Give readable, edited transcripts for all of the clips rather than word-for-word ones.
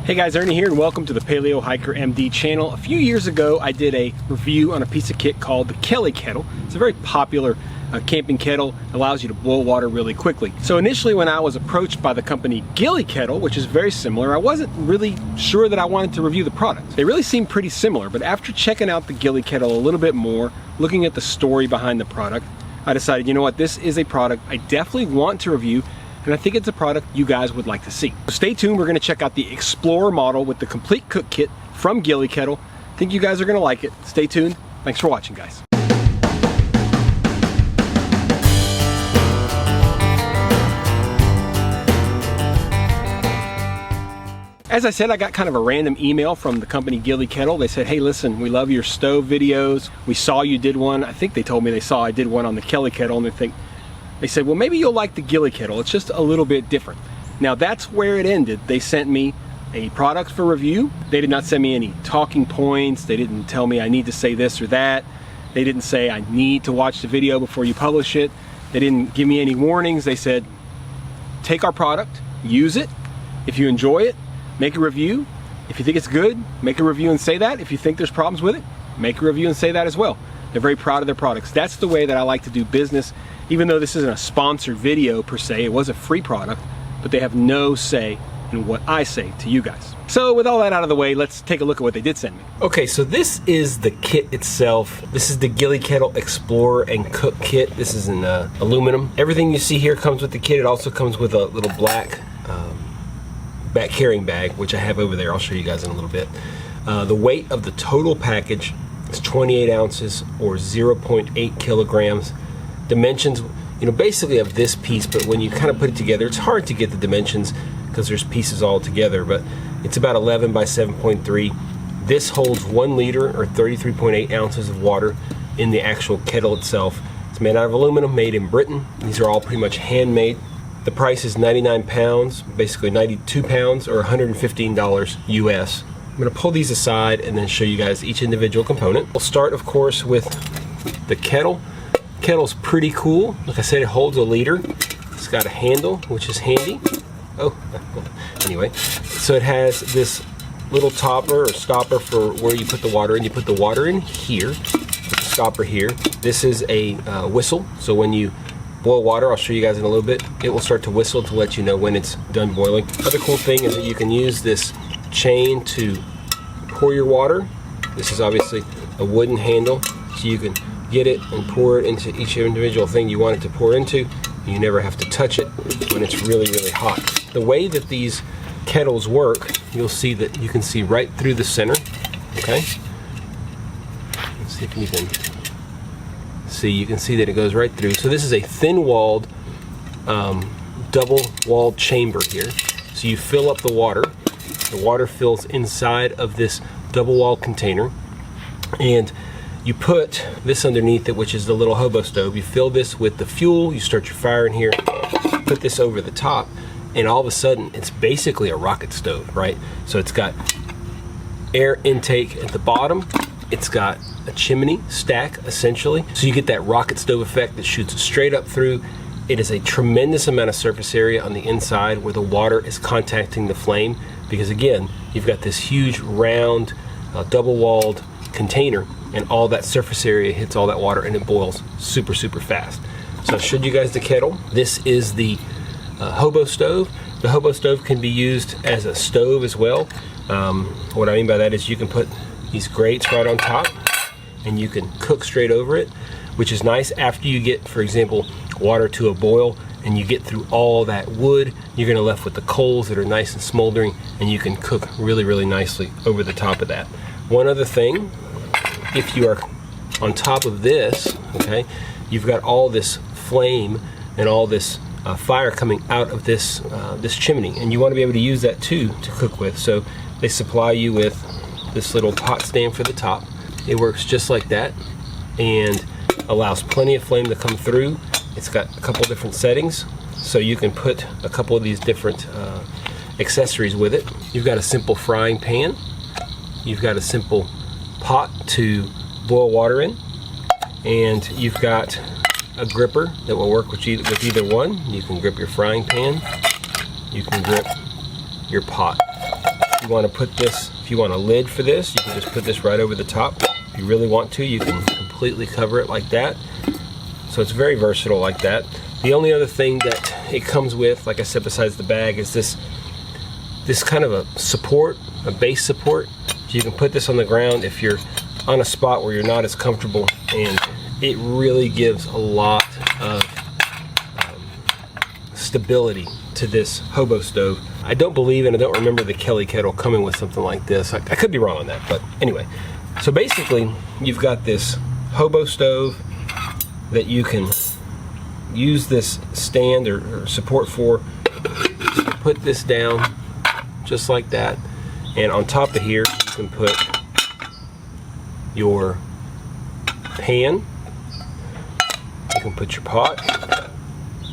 Hey guys, Ernie here and welcome to the Paleo Hiker MD channel. A few years ago I did a review on a piece of kit called the Ghillie Kettle. It's a very popular camping kettle, allows you to boil water really quickly. So initially when I was approached by the company Ghillie Kettle, which is very similar, I wasn't really sure that I wanted to review the product. They really seem pretty similar, but after checking out the Ghillie Kettle a little bit more, looking at the story behind the product, I decided, you know what, this is a product I definitely want to review, and I think it's a product you guys would like to see. So stay tuned, we're gonna check out the Explorer model with the complete cook kit from Ghillie Kettle. I think you guys are gonna like it. Stay tuned. Thanks for watching, guys. As I said, I got kind of a random email from the company Ghillie Kettle. They said, hey, listen, we love your stove videos. We saw you did one. I think they told me they saw I did one on the Ghillie Kettle, and they said, well, maybe you'll like the Ghillie Kettle. It's just a little bit different. Now, that's where it ended. They sent me a product for review. They did not send me any talking points. They didn't tell me I need to say this or that. They didn't say I need to watch the video before you publish it. They didn't give me any warnings. They said, take our product, use it. If you enjoy it, make a review. If you think it's good, make a review and say that. If you think there's problems with it, make a review and say that as well. They're very proud of their products. That's the way that I like to do business. Even though this isn't a sponsored video per se, it was a free product, but they have no say in what I say to you guys. So with all that out of the way, let's take a look at what they did send me. Okay, so this is the kit itself. This is the Ghillie Kettle Explorer and Cook Kit. This is in aluminum. Everything you see here comes with the kit. It also comes with a little black back carrying bag, which I have over there. I'll show you guys in a little bit. The weight of the total package is 28 ounces or 0.8 kilograms. Dimensions, you know, basically of this piece, but when you kind of put it together, it's hard to get the dimensions because there's pieces all together, but it's about 11 by 7.3. This holds 1 liter or 33.8 ounces of water in the actual kettle itself. It's made out of aluminum, made in Britain. These are all pretty much handmade. The price is 99 pounds, basically 92 pounds or $115 US. I'm gonna pull these aside and then show you guys each individual component. We'll start, of course, with the kettle. Kettle's pretty cool. Like I said, it holds a liter. It's got a handle, which is handy. Oh, anyway. So it has this little topper or stopper for where you put the water in. You put the water in here, put the stopper here. This is a whistle, so when you boil water, I'll show you guys in a little bit, it will start to whistle to let you know when it's done boiling. Other cool thing is that you can use this chain to pour your water. This is obviously a wooden handle, so you can get it and pour it into each individual thing you want it to pour into. You never have to touch it when it's really, really hot. The way that these kettles work, you'll see that you can see right through the center, okay? Let's see if you can see, you can see that it goes right through. So this is a thin-walled, double-walled chamber here. So you fill up the water fills inside of this double-walled container, and you put this underneath it, which is the little hobo stove. You fill this with the fuel, you start your fire in here, put this over the top, and all of a sudden it's basically a rocket stove, right? So it's got air intake at the bottom, it's got a chimney stack essentially, so you get that rocket stove effect that shoots straight up through. It is a tremendous amount of surface area on the inside where the water is contacting the flame, because again, you've got this huge round double-walled container, and all that surface area hits all that water and it boils super, super fast. So I showed you guys the kettle. This is the hobo stove. The hobo stove can be used as a stove as well. What I mean by that is you can put these grates right on top and you can cook straight over it, which is nice after you get, for example, water to a boil and you get through all that wood. You're gonna left with the coals that are nice and smoldering, and you can cook really, really nicely over the top of that. One other thing, if you are on top of this, okay, you've got all this flame and all this fire coming out of this this chimney, and you want to be able to use that too to cook with. So they supply you with this little pot stand for the top. It works just like that and allows plenty of flame to come through. It's got a couple different settings, so you can put a couple of these different accessories with it. You've got a simple frying pan. You've got a simple pot to boil water in, and you've got a gripper that will work with either one. You can grip your frying pan, you can grip your pot. you want to put this, if you want a lid for this, you can just put this right over the top. If you really want to, you can completely cover it like that. So it's very versatile like that. The only other thing that it comes with, like I said, besides the bag, is this kind of a support, a base support. So you can put this on the ground if you're on a spot where you're not as comfortable, and it really gives a lot of stability to this hobo stove. I don't believe, and I don't remember the Ghillie Kettle coming with something like this. I could be wrong on that, but anyway. So basically, you've got this hobo stove that you can use this stand or support for. Put this down just like that, and on top of here you can put your pan, you can put your pot.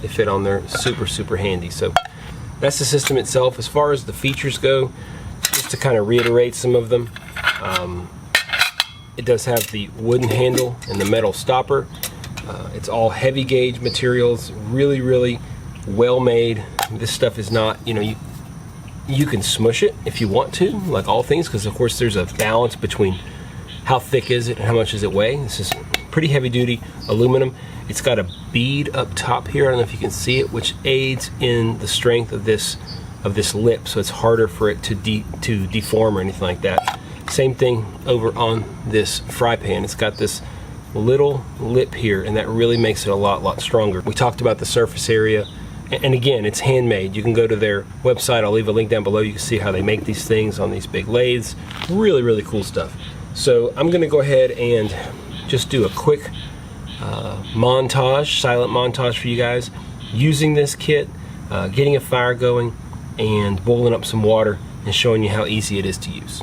They fit on there super handy. So that's the system itself. As far as the features go, just to kind of reiterate some of them, it does have the wooden handle and the metal stopper. It's all heavy gauge materials, really well made. This stuff is not, you know, you can smush it if you want to, like all things, because of course there's a balance between how thick is it and how much does it weigh. This is pretty heavy duty aluminum. It's got a bead up top here, I don't know if you can see it, which aids in the strength of this lip, so it's harder for it to deform or anything like that. Same thing over on this fry pan. It's got this little lip here, and that really makes it a lot stronger. We talked about the surface area, and again, it's handmade. You can go to their website. I'll leave a link down below. You can see how they make these things on these big lathes. Really cool stuff. So I'm gonna go ahead and just do a quick montage, silent montage for you guys, using this kit, getting a fire going, and boiling up some water, and showing you how easy it is to use.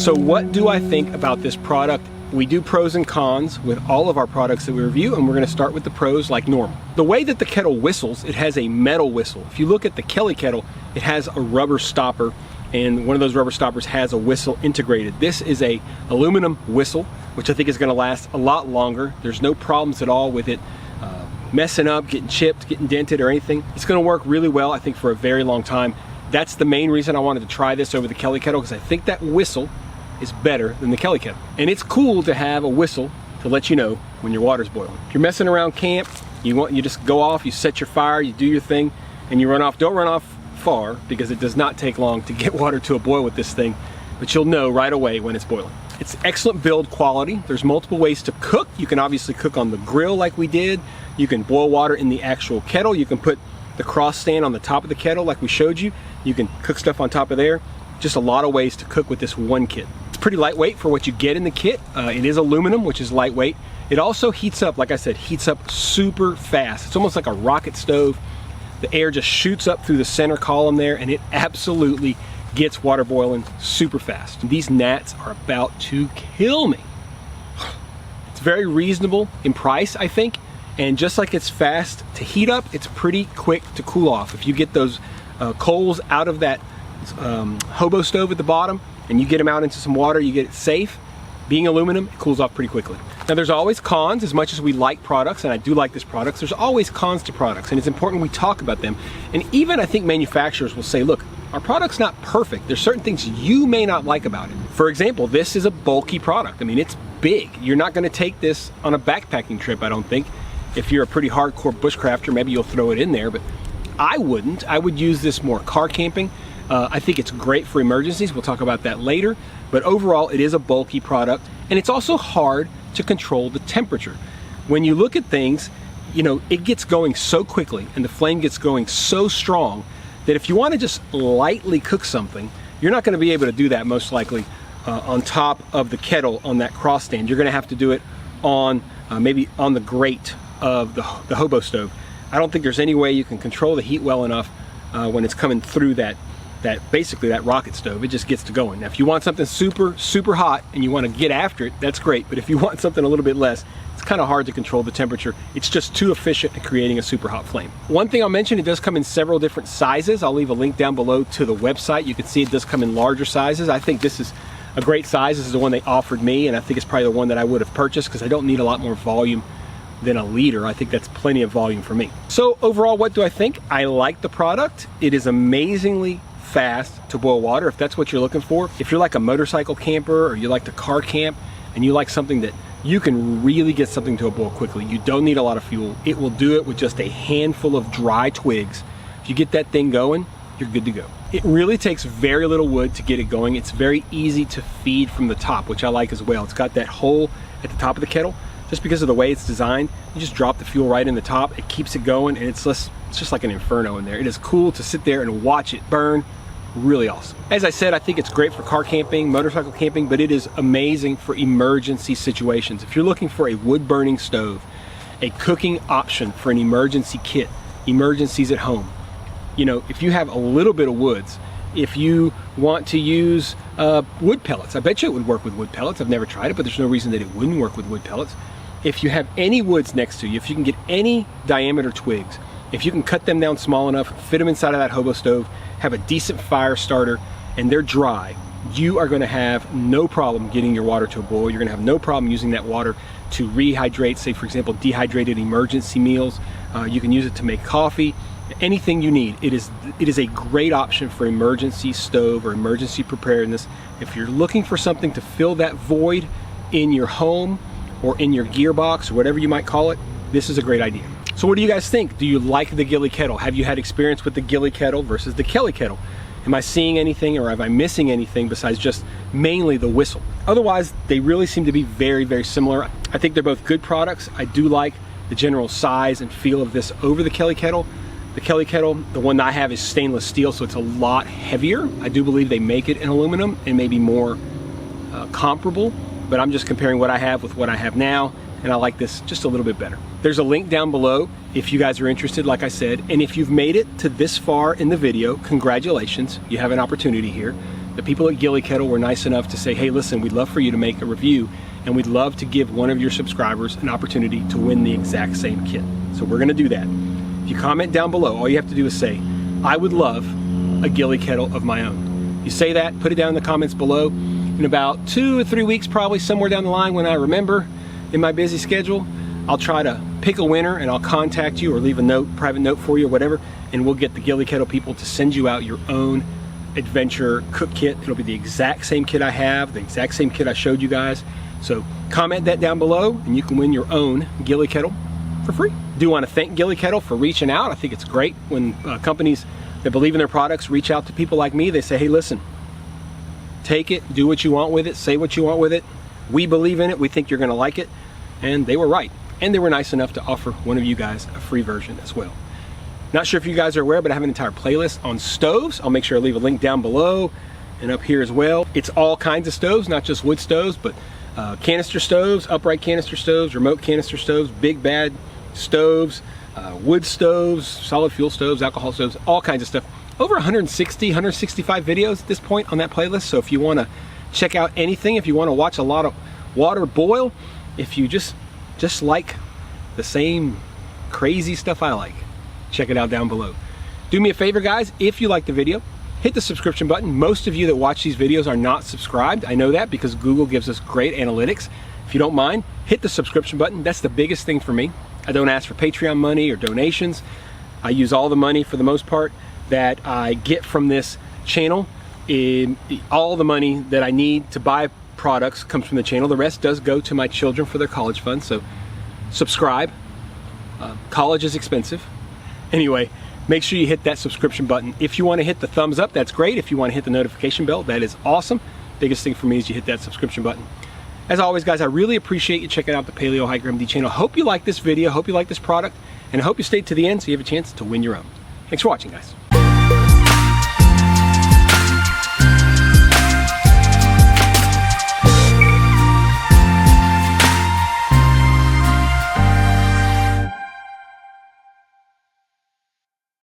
So what do I think about this product? We do pros and cons with all of our products that we review, and we're going to start with the pros like normal. The way that the kettle whistles, it has a metal whistle. If you look at the Ghillie Kettle, it has a rubber stopper, and one of those rubber stoppers has a whistle integrated. This is a aluminum whistle, which I think is going to last a lot longer. There's no problems at all with it messing up, getting chipped, getting dented or anything. It's going to work really well, I think, for a very long time. That's the main reason I wanted to try this over the Ghillie Kettle, because I think that whistle is better than the Ghillie Kettle. And it's cool to have a whistle to let you know when your water's boiling. If you're messing around camp, you just go off, you set your fire, you do your thing, and you run off. Don't run off far, because it does not take long to get water to a boil with this thing, but you'll know right away when it's boiling. It's excellent build quality. There's multiple ways to cook. You can obviously cook on the grill like we did. You can boil water in the actual kettle. You can put the cross stand on the top of the kettle like we showed you. You can cook stuff on top of there. Just a lot of ways to cook with this one kit. It's pretty lightweight for what you get in the kit. It is aluminum, which is lightweight. It also heats up, like I said, heats up super fast. It's almost like a rocket stove. The air just shoots up through the center column there, and it absolutely gets water boiling super fast. These gnats are about to kill me. It's very reasonable in price, I think, and just like it's fast to heat up, it's pretty quick to cool off. If you get those coals out of that hobo stove at the bottom and you get them out into some water, you get it safe. Being aluminum, it cools off pretty quickly. Now there's always cons. As much as we like products, and I do like this product, there's always cons to products, and it's important we talk about them. And even I think manufacturers will say, look, our product's not perfect. There's certain things you may not like about it. For example, this is a bulky product. I mean, it's big. You're not gonna take this on a backpacking trip, I don't think. If you're a pretty hardcore bushcrafter, maybe you'll throw it in there, but I wouldn't. I would use this more car camping. I think it's great for emergencies. We'll talk about that later. But overall, it is a bulky product, and it's also hard to control the temperature. When you look at things, you know, it gets going so quickly and the flame gets going so strong that if you want to just lightly cook something, you're not going to be able to do that most likely on top of the kettle on that cross stand. You're going to have to do it on maybe on the grate of the hobo stove. I don't think there's any way you can control the heat well enough when it's coming through basically that rocket stove. It just gets to going. Now if you want something super hot and you want to get after it, that's great, but if you want something a little bit less, it's kind of hard to control the temperature. It's just too efficient at creating a super hot flame. One thing I'll mention, it does come in several different sizes. I'll leave a link down below to the website. You can see it does come in larger sizes. I think this is a great size. This is the one they offered me, and I think it's probably the one that I would have purchased because I don't need a lot more volume than a liter. I think that's plenty of volume for me. So overall, what do I think? I like the product. It is amazingly fast to boil water if that's what you're looking for. If you're like a motorcycle camper or you like to car camp and you like something that you can really get something to a boil quickly, you don't need a lot of fuel. It will do it with just a handful of dry twigs. If you get that thing going, you're good to go. It really takes very little wood to get it going. It's very easy to feed from the top, which I like as well. It's got that hole at the top of the kettle. Just because of the way it's designed, you just drop the fuel right in the top. It keeps it going, and it's just like an inferno in there. It is cool to sit there and watch it burn. Really awesome. As I said, I think it's great for car camping, motorcycle camping, but it is amazing for emergency situations. If you're looking for a wood burning stove, a cooking option for an emergency kit, emergencies at home, you know, if you have a little bit of woods, if you want to use wood pellets, I bet you it would work with wood pellets. I've never tried it, but there's no reason that it wouldn't work with wood pellets. If you have any woods next to you, if you can get any diameter twigs, if you can cut them down small enough, fit them inside of that hobo stove, have a decent fire starter, and they're dry, you are going to have no problem getting your water to a boil. You're going to have no problem using that water to rehydrate, say for example, dehydrated emergency meals. You can use it to make coffee, anything you need. It is a great option for emergency stove or emergency preparedness. If you're looking for something to fill that void in your home or in your gearbox or whatever you might call it, this is a great idea. So what do you guys think? Do you like the Ghillie Kettle? Have you had experience with the Ghillie Kettle versus the Kelly Kettle? Am I seeing anything, or am I missing anything besides just mainly the whistle? Otherwise, they really seem to be very similar. I think they're both good products. I do like the general size and feel of this over the Ghillie Kettle. The Ghillie Kettle, the one that I have, is stainless steel, so it's a lot heavier. I do believe they make it in aluminum and maybe more comparable, but I'm just comparing what I have with what I have now, and I like this just a little bit better. There's a link down below if you guys are interested, like I said, and if you've made it to this far in the video, congratulations, you have an opportunity here. The people at Ghillie Kettle were nice enough to say, hey listen, we'd love for you to make a review, and we'd love to give one of your subscribers an opportunity to win the exact same kit. So we're gonna do that. If you comment down below, all you have to do is say, I would love a Ghillie Kettle of my own. You say that, put it down in the comments below. In about 2 or 3 weeks, probably somewhere down the line when I remember in my busy schedule, I'll try to pick a winner and I'll contact you or leave a note, private note for you or whatever, and we'll get the Ghillie Kettle people to send you out your own adventure cook kit. It'll be the exact same kit I have, the exact same kit I showed you guys. So comment that down below and you can win your own Ghillie Kettle for free. I do want to thank Ghillie Kettle for reaching out. I think it's great when companies that believe in their products reach out to people like me. They say, hey listen, take it, do what you want with it, say what you want with it. We believe in it, we think you're gonna like it. And they were right. And they were nice enough to offer one of you guys a free version as well. Not sure if you guys are aware, but I have an entire playlist on stoves. I'll make sure I leave a link down below and up here as well. It's all kinds of stoves, not just wood stoves, but canister stoves, upright canister stoves, remote canister stoves, big bad stoves, wood stoves, solid fuel stoves, alcohol stoves, all kinds of stuff. Over 160, 165 videos at this point on that playlist. So if you want to check out anything, if you want to watch a lot of water boil, if you just like the same crazy stuff I like, check it out down below. Do me a favor, guys, if you like the video, hit the subscription button. Most of you that watch these videos are not subscribed. I know that because Google gives us great analytics. If you don't mind, hit the subscription button. That's the biggest thing for me. I don't ask for Patreon money or donations. I use all the money, for the most part, that I get from this channel. All the money that I need to buy products comes from the channel. The rest does go to my children for their college fund. So subscribe. College is expensive. Anyway, make sure you hit that subscription button. If you want to hit the thumbs up, that's great. If you want to hit the notification bell, that is awesome. Biggest thing for me is you hit that subscription button. As always, guys, I really appreciate you checking out the Paleo Hiker MD channel. Hope you like this video, hope you like this product, and I hope you stayed to the end so you have a chance to win your own. Thanks for watching, guys.